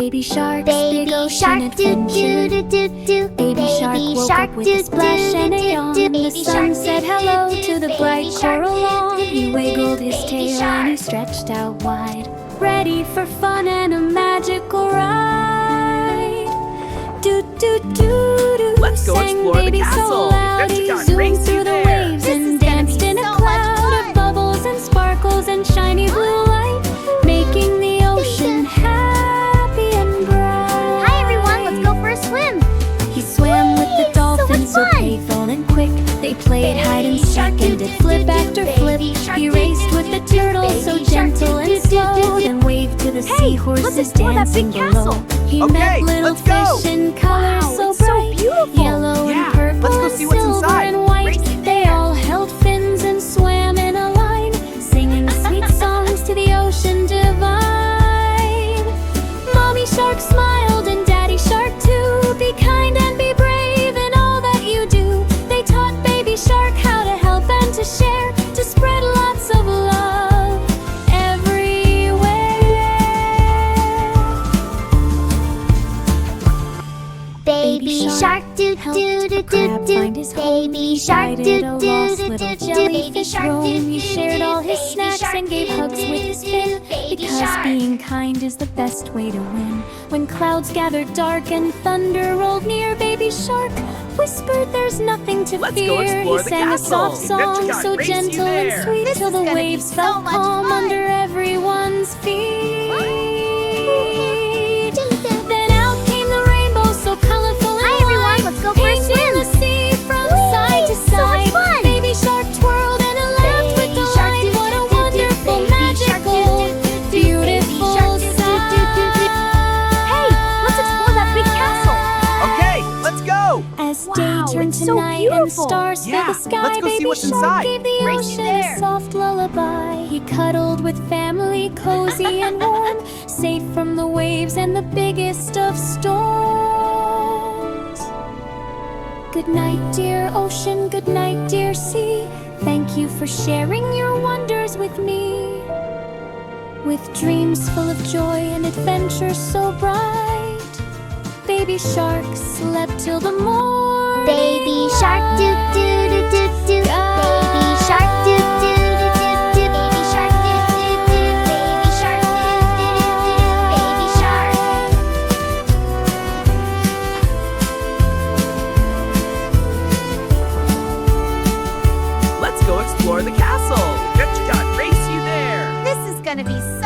Baby sharks, big ocean adventure. Baby shark woke up with a splash and a yawn. The sun said hello to the bright coral lawn. He wiggled his tail and he stretched out wide, ready for fun and a magical ride. Do do do do. Let's go sang explore the baby castle. so loud. He Got zoomed race through you the there. waves and danced in a cloud of bubbles and sparkles and shiny blue light, making the ocean happy and bright. Hi everyone, let's go for a swim. He swam with the dolphins so playful and quick. They played hide and seek and did flip after flip. He raced with the turtles so gentle and slow, then waved to the seahorses dancing below. He met little let's go. fish in colors so bright, yellow and purple let's go and see what's silver inside. and white. Racing They all held fins and swam in a line, singing sweet songs to the ocean divine. Mommy shark smiled and Daddy shark too. Be kind and be brave in all that you do. They taught baby shark how to help and to share, to spread lots of love everywhere. Baby shark do do do do do. Baby shark do do do do do. Baby shark do. He shared all his snacks and gave hugs with his fin, because being kind is the best way to win. When clouds gathered dark and thunder rolled near, baby shark whispered there's nothing to Let's fear. go explore He the sang a castle. soft song Adventure so Guide, race you gentle and there. sweet till the gonna be waves so felt much calm fun. under everyone's feet. Then out came the rainbow so colorful and Hi everyone, wide, let's go for a painting swim. the sea from side to so much side. fun. Baby shark twirled and a laughed with Baby shark delight. do What a do do do. wonderful, Baby shark do magical, do do do. beautiful Baby shark do do do do do. Hey, let's explore that big castle. Okay, let's go. As Wow, day turned it's to so night and beautiful. stars fill Yeah, the sky, let's go see baby what's shark inside. gave the Race ocean there. a soft lullaby. He cuddled with family, cozy and warm, safe from the waves and the biggest of storms. Good night, dear ocean, good night, dear sea. Thank you for sharing your wonders with me. With dreams full of joy and adventure so bright, baby shark slept till the morning. Baby shark do do do do do. Baby shark do do do do do. Baby shark do do do. Baby shark do do do do. Baby shark. Let's go explore the castle. Adventure Guide, race you there. This is gonna be so